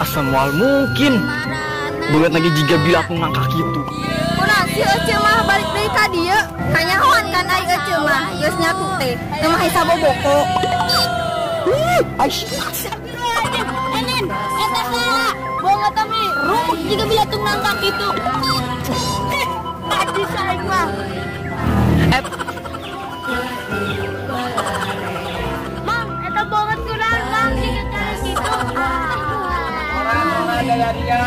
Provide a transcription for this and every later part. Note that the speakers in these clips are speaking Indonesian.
asa moal mungkin banget lagi jika bila aku ngangkak itu. Kurang si Ece mah balik dari ka dieu. Kanyahoan kan ai Ece mah geus nyatuk teh. Teu mah hisa boboko. Enen, eta salah. Bohong tami, rumuk jika bila tung nangkak itu. Adi saing mah. Mang, eta bohong kurang, Mang, jika cara gitu. Orang gaya dia.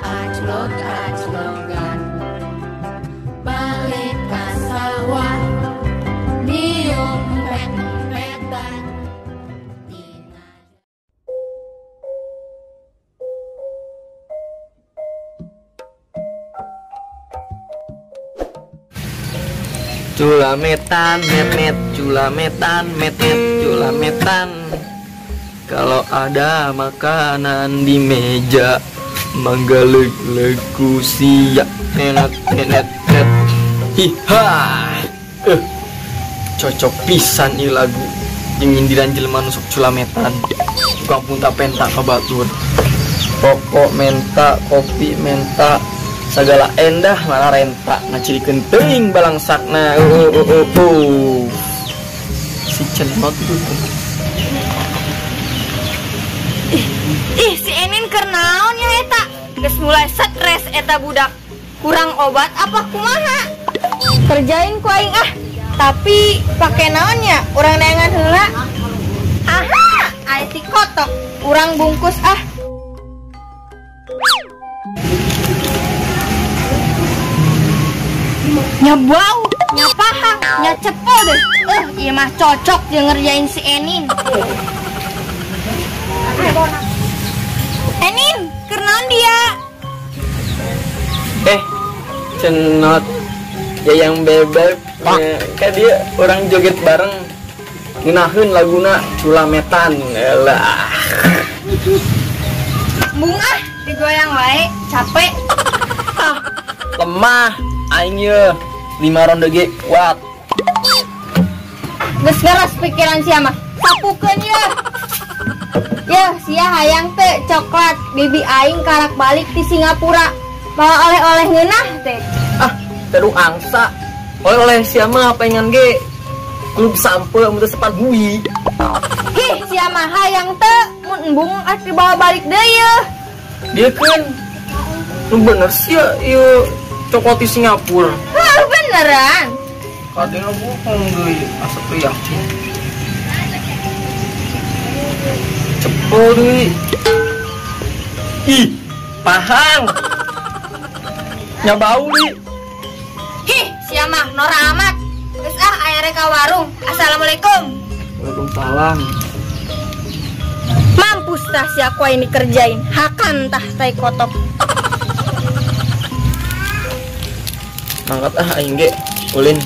Aclok-aclokan balik ka sawah diumpet-umpetan. Culametan, met-met, culametan, met-met, culametan. Kalau ada makanan di meja, manggaleg-leg kusiak, nenet-nenet-net. Hiha, cocok pisan nih lagu. Nyindiran jelema nusuk culametan. Tukang punta penta kabatur. Pokok menta, kopi menta, segala endah malah renta. Ngacirikeun teuing balangsakna. Si cenot itu. Ih, si Enin keur naon ya eta? Geus mulai stres eta budak. Kurang obat apa kumaha? Kerjain ku aing ah. Tapi pake naonnya? Urang neangan heula. Aha, aya ti kotok. Urang bungkus ah. Nya bau, nya pahang, nya cepol deh. Ieu mah cocok jeung ngerjain si Enin. Enin, keur naon dia? Cenot ya yang bebek kayak dia orang joget bareng ngeunaheun laguna culametan lah. Bunga digoyang wae, capek. Lemah aing ye 5 ronde ge kuat. Geus garas pikiran sia mah. Sapukeun ye. Yeuh, sia hayang teh coklat bibi aing karak balik di Singapura. Bawa oleh-oleh ngeunah teh. Terus angsa oleh-oleh sia mah pengen ge klub sampe mun teu sepan hui. Hih, sia mah hayang teh mun embung as dibawa balik deui yeuh. Dia kan lu bener sih ya ieu coklat di Singapura. Hah, beneran. Kadang bohong deui asa teu yakin. Cepol deui. Ih, pahang. Nya bau deui. Hih, sia mah nora amat. Geus aya rek ka warung. Assalamualaikum. Waalaikumsalam. Mampus tah si aku ini kerjain. Hakan tah tai kotok. Mangkat aing ge ulin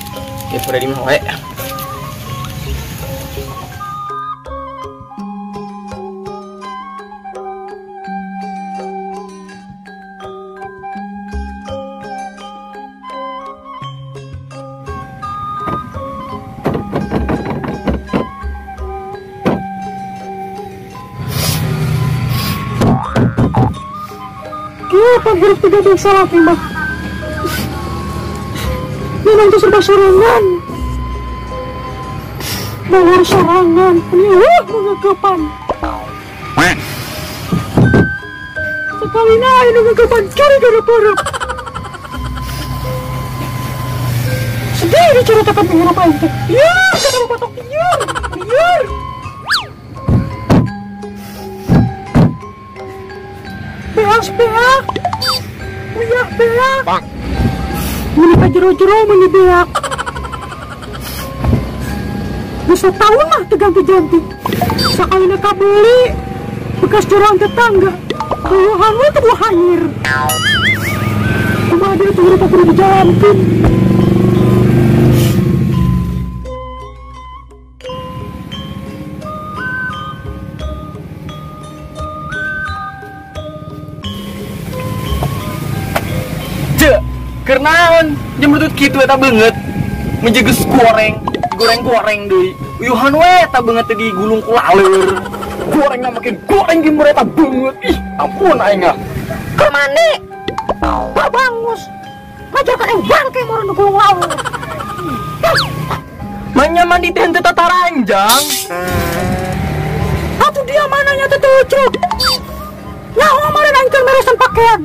di Freddy mah wae. Kenapa huruf tidak bisa lagi, Mbak? Memang itu serba sorangan. Bawar sorangan, ini mengagapan. Sekali naik mengagapan, cari gara-gara. Sendiri ceritakan penghirup ente. Ya, kadang patok liar, liar. Beak, beak. Menikah jero-jero beak. Bisa tahun mah terganti-ganti. Sekali nak beli bekas jorang tetangga. Bawahan itu buah hanyir. Cuma dia tuh berapa perlu dijalankan. Kenaon jam bertut kitu eta beungeut menjeges goreng digoreng-goreng deui. Uyuhan we eta beungeut teh digulung ku laleur. Gorengna makin goreng ge mereka beungeut. Ih, ampun aing ah. Ke mandi. Pak Bangus. Ngajar ka yang bangke meureun gulung laleur. Manya mandi teh henteu tataranjang. Atuh dia mananya teh teucuk. Nyaho meureun aing teh beresan pakaian.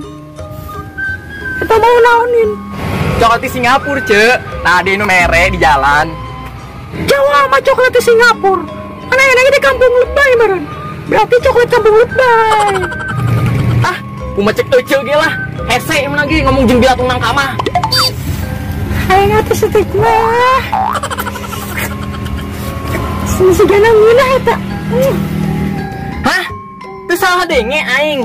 Eta mau naonin. Coklat di Singapura, Cek. Tadi nu mere di jalan. Jawa mah coklat di Singapura. Aneh-aneh di kampung lebay meureun. Berarti coklat kampung lebay. Ah, kumaha cek teuceul ge lah. Hese emang lagi ngomong jeung bilatung nangka mah. Aing atuh setik mah. Sigana ngeunah eta. Hah? Teu salah denge aing.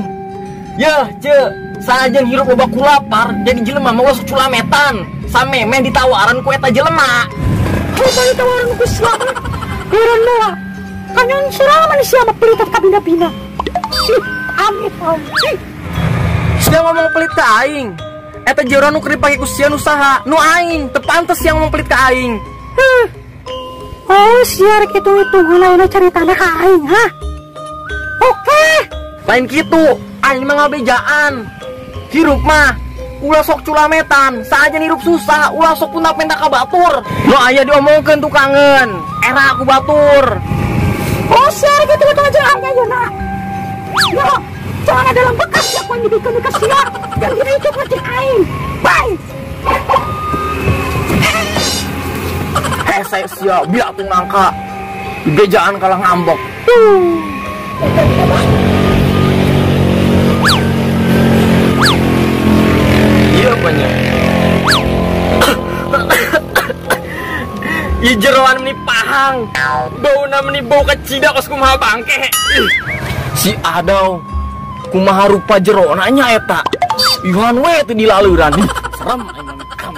Yeuh, Cek. Sajen hirup loba ku lapar, jadi jelema mah ulah culametan. Samemeh ditawaran ku eta jelema. Coba ditawaran ku siapa? Heran moal. Kanyon surah manusia mah pelit ka bina-bina. Amit amit. Sia ngomong pelit ka aing. Eta jero nu keur dipake ku sia usaha, nu aing teu pantes yang ngomong pelit ka aing. Oh, sia rek hitung-hitung lainna caritana ka aing, ha? Oke. Lain kitu, aing mah ngabejaan. Hirup mah ulah sok culametan, saja hirup susah, ulah sok punta-penta ka batur. Nu aya diomongkeun tukangeun, era aku batur. Oh, sia rek hitung-hitung aja aing ayeuna. Yo, jangan ada dalam bekas ya ku nyidikeun ka sia. Dan kita itu pasti aing. Bye. Hese sia biatung nangka. Bejaan kalah ngambek. Iya banyak. Ieu jeroan meni pahang. Bauna meni bau kacida kos kumaha bangke. Si Adaw kumaha rupa jerona nya eta. Yuhan we teu dilaleuran. Serem aing kam.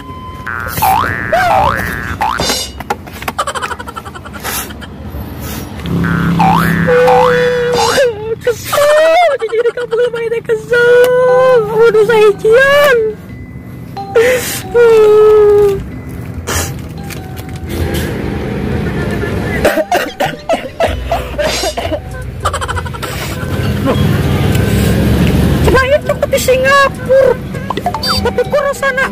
Kesel, jadi kampung lebay teh kesel. Aku dosa hijian. Cuma itu di Singapura. Tapi ku rasana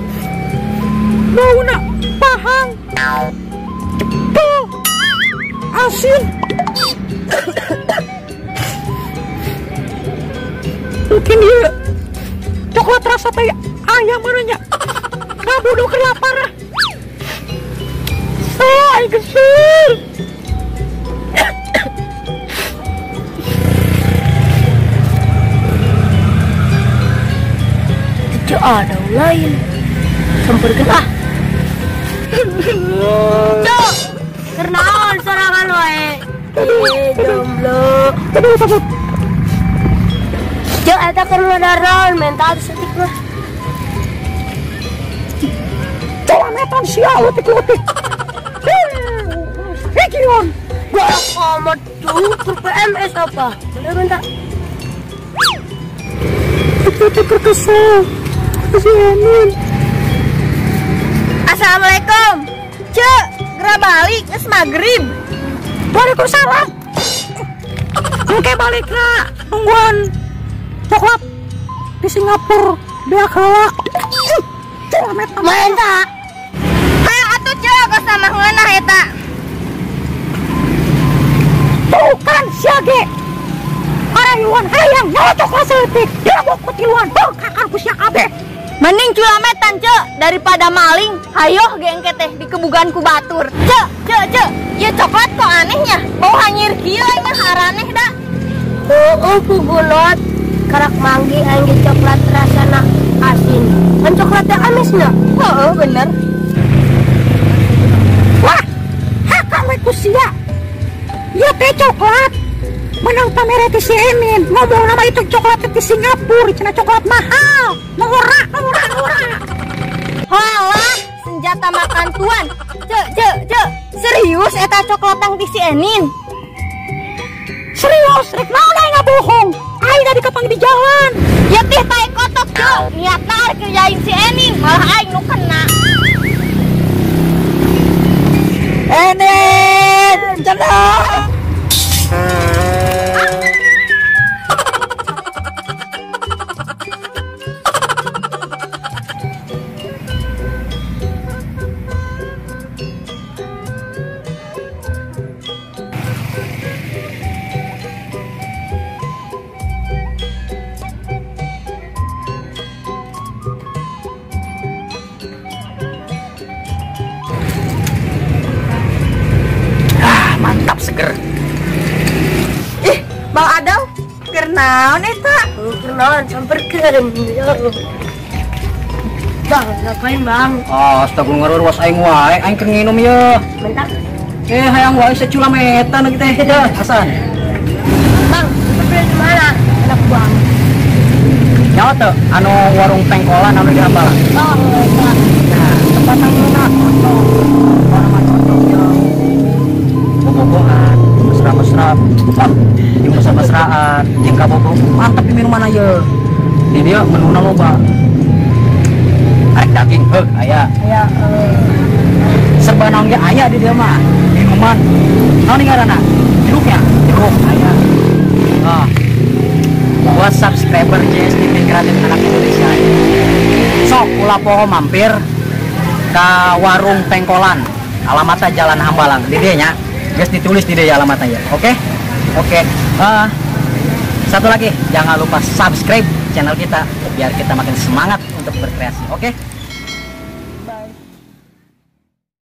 bauna pahang. Tuh, asin. Mungkin dia coklat rasa teh ayam mananya. Kamu udah kelapar. Ay, kesel. Tidak ada lain. Samperkeun ah. Cok, kernaon sorangan wae. Jomblo. Cok, eta keur daron mental setik mah. Colametan sia letik-letik. Hikion. Gua amat tuh PMS apa? Bentar. Itu kesel. Kasianin. Assalamualaikum. Cek, gerak balik geus magrib. Waalaikumsalam. Oke balik na. Tungguan coklat di Singapura. Dia kalah. Colametan. Menta. Hayu atuh cek geus sama ngeunah eta. Tuh kan siage. Arayuan hayang nyawa coklat seletik. Dia mau kutiluan. Kakak ku sia kabeh. Mending culametan cek daripada maling. Hayo gengke teh di kebugan ku batur. Cek. Ieu coklat kok anehnya. Bau hanyir kieu mah haraneh da. Pugunot karak manggi aing ge coklat rasana asin. Kan coklat teh amisna. Heeh, bener. Wah, hakang we ku sia. Ieu teh coklat. Menang pamere ti si Emin. Ngomong nama itu coklat di Singapura. Cenah coklat mahal. Murah. Halah, senjata makan tuan. Cek. Serius eta coklat tang ti si Enin. Serius, rek naon aing ngabohong. Aing tadi kapang di jalan. Ya teh tai kotok cek. Niatna arek kerjain si Enin, malah aing nu kena. Enin, canda. Mantap seger. Ih, Bang Adau, kernaon eta? Kenalan samperkeun. Bang, ngapain bang? Astagfirullah ruas aing wae, aing keur nginum ye. Mentak. Hayang wae seculametan kita teh. Hasan. Bang, sampai di mana? Enak bang. Nyawa teu anu warung pengkolan anu di Hambalang. Oh, enak. Nah, tempat anu cocok. Orang mah cocok ya. Bobogohan, mesra-mesra, jeung mesra-mesraan, jeung kabogo mantap di minuman aja. Di dia menuna loba. Arek daging heug aya. Ya, Serba naon ge aya di dia mah. Minuman. Naon ngaranna? Jeruknya, jeruk aya. Buat subscriber JSTV Kreatif Anak Indonesia. Sok ulah poho mampir ke warung pengkolan. Alamatnya Jalan Hambalang. Di dia nya. Guys ditulis di dia alamatnya ya. Oke? Satu lagi, jangan lupa subscribe channel kita biar kita makin semangat untuk berkreasi. Oke?